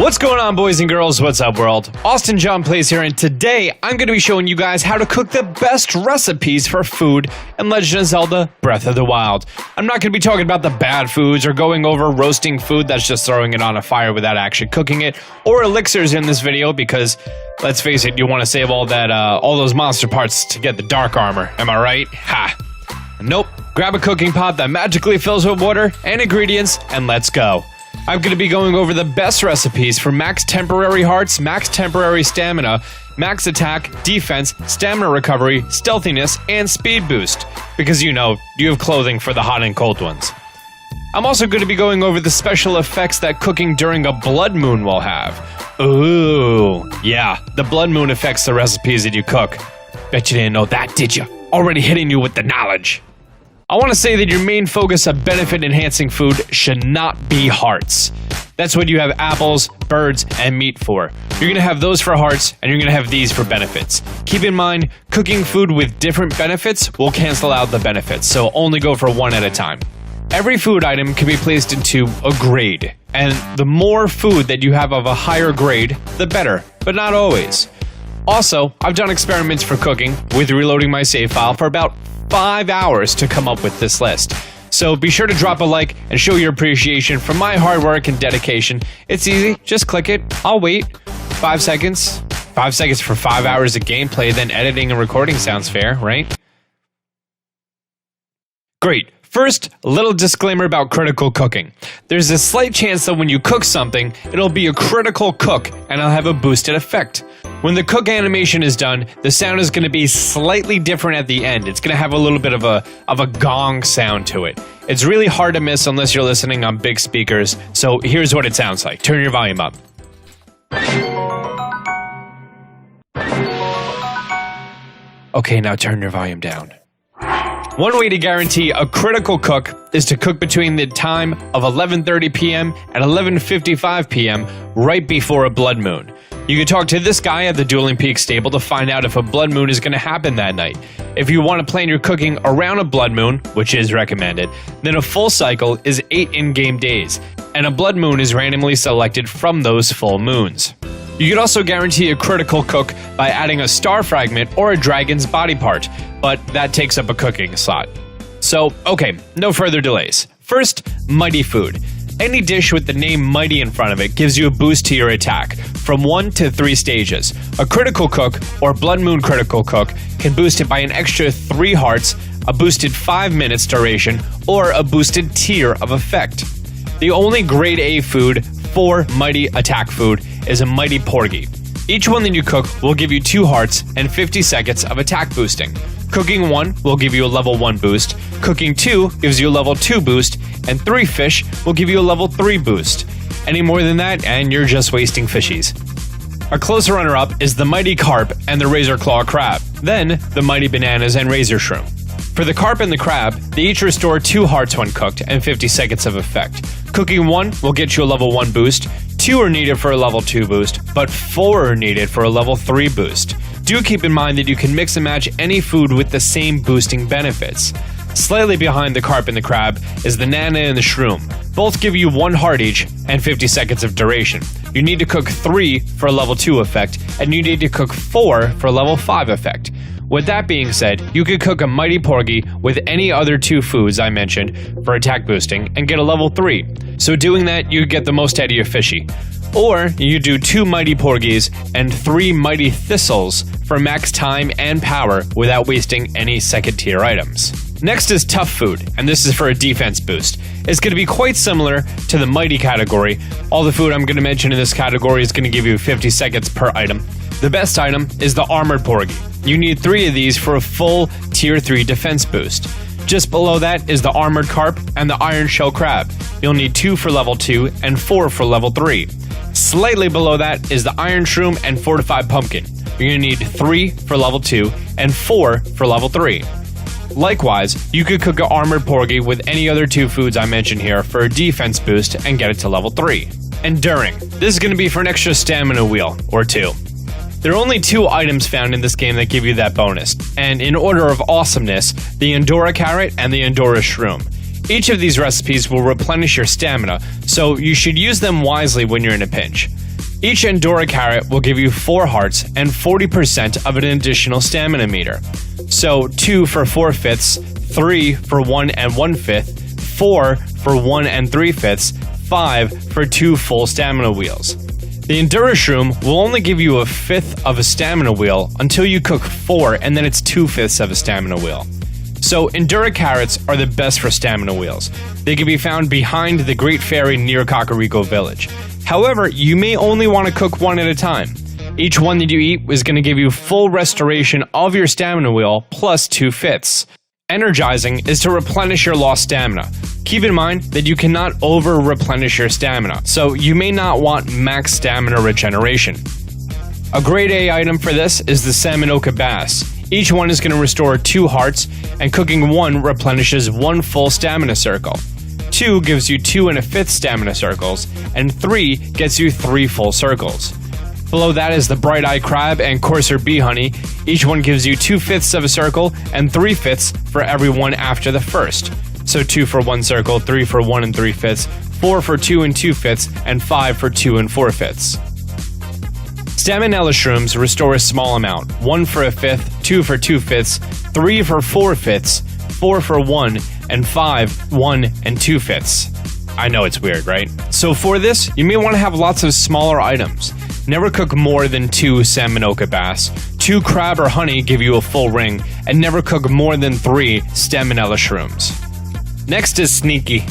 What's going on, boys and girls? What's up, world? Austin John Plays here, and today I'm going to be showing you guys how to cook the best recipes for food in Legend of Zelda Breath of the Wild. I'm not going to be talking about the bad foods or going over roasting food that's just throwing it on a fire without actually cooking it, or elixirs in this video because, let's face it, you want to save all those monster parts to get the dark armor. Am I right? Ha! Nope. Grab a cooking pot that magically fills with water and ingredients, and let's go. I'm going to be going over the best recipes for max temporary hearts, max temporary stamina, max attack, defense, stamina recovery, stealthiness, and speed boost. Because you know, you have clothing for the hot and cold ones. I'm also going to be going over the special effects that cooking during a blood moon will have. Ooh, yeah, the blood moon affects the recipes that you cook. Bet you didn't know that, did you? Already hitting you with the knowledge. I want to say that your main focus of benefit-enhancing food should not be hearts. That's what you have apples, birds, and meat for. You're going to have those for hearts, and you're going to have these for benefits. Keep in mind, cooking food with different benefits will cancel out the benefits, so only go for one at a time. Every food item can be placed into a grade, and the more food that you have of a higher grade, the better, but not always. Also, I've done experiments for cooking with reloading my save file for about 5 hours to come up with this list. So be sure to drop a like and show your appreciation for my hard work and dedication. It's easy, just click it, I'll wait. 5 seconds. 5 seconds for 5 hours of gameplay, then editing and recording sounds fair, right? Great. First, a little disclaimer about critical cooking. There's a slight chance that when you cook something, it'll be a critical cook and it'll have a boosted effect. When the cook animation is done, the sound is going to be slightly different at the end. It's going to have a little bit of a gong sound to it. It's really hard to miss unless you're listening on big speakers, so here's what it sounds like. Turn your volume up. Okay, now turn your volume down. One way to guarantee a critical cook is to cook between the time of 11:30 p.m. and 11:55 p.m. right before a blood moon. You can talk to this guy at the Dueling Peak stable to find out if a blood moon is going to happen that night. If you want to plan your cooking around a blood moon, which is recommended, then a full cycle is 8 in-game days, and a blood moon is randomly selected from those full moons. You could also guarantee a critical cook by adding a star fragment or a dragon's body part, but that takes up a cooking slot. So, okay, no further delays. First, mighty food. Any dish with the name mighty in front of it gives you a boost to your attack, from 1 to 3 stages. A critical cook, or blood moon critical cook, can boost it by an extra 3 hearts, a boosted 5 minutes duration, or a boosted tier of effect. The only grade A food for mighty attack food is a mighty porgy. Each one that you cook will give you 2 hearts and 50 seconds of attack boosting. Cooking 1 will give you a level 1 boost, cooking 2 gives you a level 2 boost, and 3 fish will give you a level 3 boost. Any more than that, and you're just wasting fishies. A close runner-up is the mighty carp and the razor claw crab, then the mighty bananas and razor shroom. For the carp and the crab, they each restore 2 hearts when cooked and 50 seconds of effect. Cooking 1 will get you a level 1 boost, 2 are needed for a level 2 boost, but 4 are needed for a level 3 boost. Do keep in mind that you can mix and match any food with the same boosting benefits. Slightly behind the carp and the crab is the nana and the shroom. Both give you 1 heart each and 50 seconds of duration. You need to cook 3 for a level 2 effect, and you need to cook 4 for a level 5 effect. With that being said, you could cook a mighty porgy with any other 2 foods I mentioned for attack boosting and get a level 3. So doing that, you get the most out of your fishy. Or you do 2 mighty porgies and 3 mighty thistles for max time and power without wasting any second tier items. Next is tough food, and this is for a defense boost. It's going to be quite similar to the mighty category. All the food I'm going to mention in this category is going to give you 50 seconds per item. The best item is the armored porgy. You need 3 of these for a full tier 3 defense boost. Just below that is the armored carp and the iron shell crab. You'll need 2 for level 2 and 4 for level 3. Slightly below that is the iron shroom and fortified pumpkin. You're going to need 3 for level 2 and 4 for level 3. Likewise, you could cook an armored porgy with any other 2 foods I mentioned here for a defense boost and get it to level 3. Enduring. This is going to be for an extra stamina wheel, or 2. There are only 2 items found in this game that give you that bonus, and in order of awesomeness, the Endora Carrot and the Endora Shroom. Each of these recipes will replenish your stamina, so you should use them wisely when you're in a pinch. Each Endura carrot will give you 4 hearts and 40% of an additional stamina meter. So 2 for 4/5, 3 for 1 1/5, 4 for 1 3/5, 5 for 2 full stamina wheels. The Endura Shroom will only give you 1/5 of a stamina wheel until you cook 4, and then it's 2/5 of a stamina wheel. So Endura carrots are the best for stamina wheels. They can be found behind the Great Fairy near Kakariko Village. However, you may only want to cook 1 at a time. Each one that you eat is going to give you full restoration of your stamina wheel plus 2/5. Energizing is to replenish your lost stamina. Keep in mind that you cannot over-replenish your stamina, so you may not want max stamina regeneration. A grade A item for this is the Salmonoka Bass. Each one is going to restore 2 hearts, and cooking 1 replenishes 1 full stamina circle. 2 gives you 2 1/5 stamina circles, and 3 gets you 3 full circles. Below that is the Bright Eye Crab and Courser Bee Honey. Each one gives you 2/5 of a circle and 3/5 for every one after the first. So 2 for 1 circle, 3 for 1 3/5, 4 for 2 2/5, and 5 for 2 4/5. Staminella Shrooms restore a small amount, 1 for 1/5, 2 for 2/5, 3 for 4/5, 4 for 1, and 5, 1 2/5. I know it's weird, right? So for this, you may want to have lots of smaller items. Never cook more than 2 Salmonoka Bass, 2 Crab or Honey give you a full ring, and never cook more than 3 Staminella Shrooms. Next is Sneaky.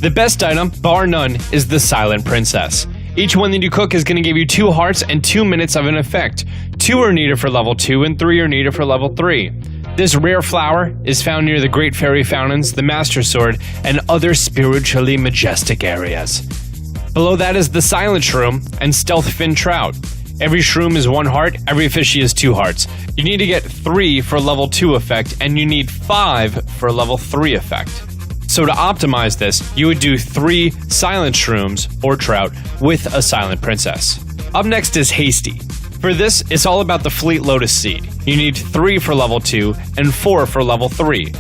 The best item, bar none, is the Silent Princess. Each one that you cook is going to give you 2 hearts and 2 minutes of an effect. 2 are needed for level 2 and 3 are needed for level 3. This rare flower is found near the Great Fairy Fountains, the Master Sword, and other spiritually majestic areas. Below that is the Silent Shroom and Stealth Fin Trout. Every shroom is 1 heart, every fishy is 2 hearts. You need to get 3 for level 2 effect, and you need 5 for level 3 effect. So to optimize this, you would do 3 Silent Shrooms, or Trout, with a Silent Princess. Up next is Hasty. For this, it's all about the Fleet Lotus Seed. You need 3 for level 2, and 4 for level 3.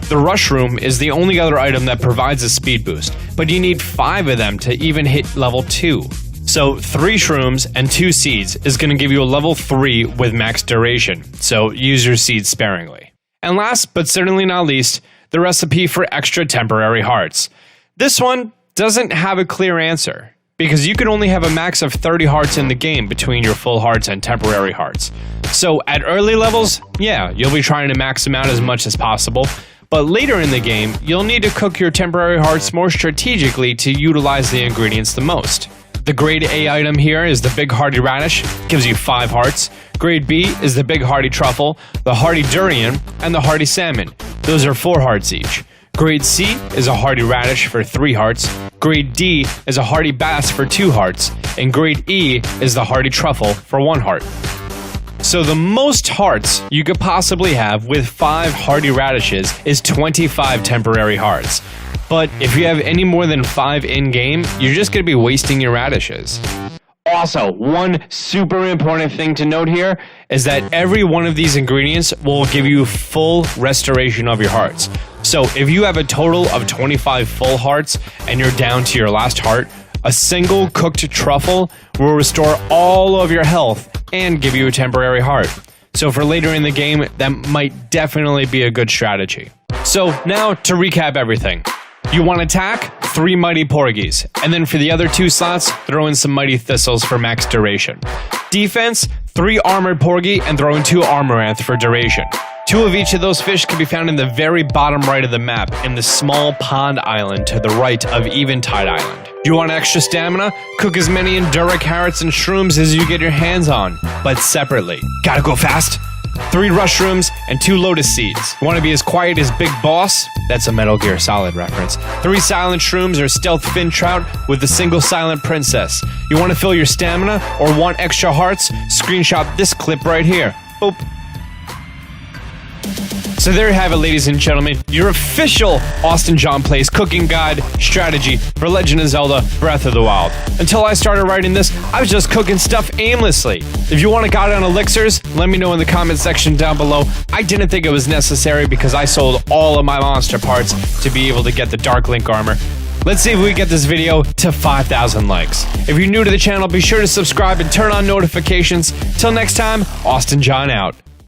The Rush Room is the only other item that provides a speed boost, but you need 5 of them to even hit level 2. So 3 shrooms and 2 seeds is going to give you a level 3 with max duration, so use your seeds sparingly. And last, but certainly not least, the recipe for extra temporary hearts. This one doesn't have a clear answer, because you can only have a max of 30 hearts in the game between your full hearts and temporary hearts. So at early levels, yeah, you'll be trying to max them out as much as possible, but later in the game, you'll need to cook your temporary hearts more strategically to utilize the ingredients the most. The grade A item here is the Big Hearty Radish, gives you 5 hearts. Grade B is the Big Hearty Truffle, the Hearty Durian, and the Hearty Salmon. Those are 4 hearts each. Grade C is a Hearty Radish for 3 hearts. Grade D is a Hearty Bass for 2 hearts. And Grade E is the Hearty Truffle for 1 heart. So the most hearts you could possibly have with 5 Hearty Radishes is 25 temporary hearts. But if you have any more than 5 in-game, you're just going to be wasting your radishes. Also, one super important thing to note here is that every one of these ingredients will give you full restoration of your hearts. So if you have a total of 25 full hearts and you're down to your last heart, a single cooked truffle will restore all of your health and give you a temporary heart. So for later in the game, that might definitely be a good strategy. So now to recap everything. You want attack? 3 Mighty Porgies. And then for the other 2 slots, throw in some Mighty Thistles for max duration. Defense? 3 Armored Porgy and throw in 2 Armoranth for duration. 2 of each of those fish can be found in the very bottom right of the map in the small pond island to the right of Eventide Island. You want extra stamina? Cook as many Endura carrots and shrooms as you get your hands on, but separately. Gotta go fast? 3 Rush Shrooms and 2 Lotus Seeds. Want to be as quiet as Big Boss? That's a Metal Gear Solid reference. 3 Silent Shrooms or Stealth Fin Trout with a single Silent Princess. You want to fill your stamina or want extra hearts? Screenshot this clip right here. Boop. So there you have it, ladies and gentlemen, your official Austin John Plays cooking guide strategy for Legend of Zelda Breath of the Wild. Until I started writing this, I was just cooking stuff aimlessly. If you want a guide on elixirs, let me know in the comment section down below. I didn't think it was necessary because I sold all of my monster parts to be able to get the Dark Link armor. Let's see if we get this video to 5,000 likes. If you're new to the channel, be sure to subscribe and turn on notifications. Till next time, Austin John out.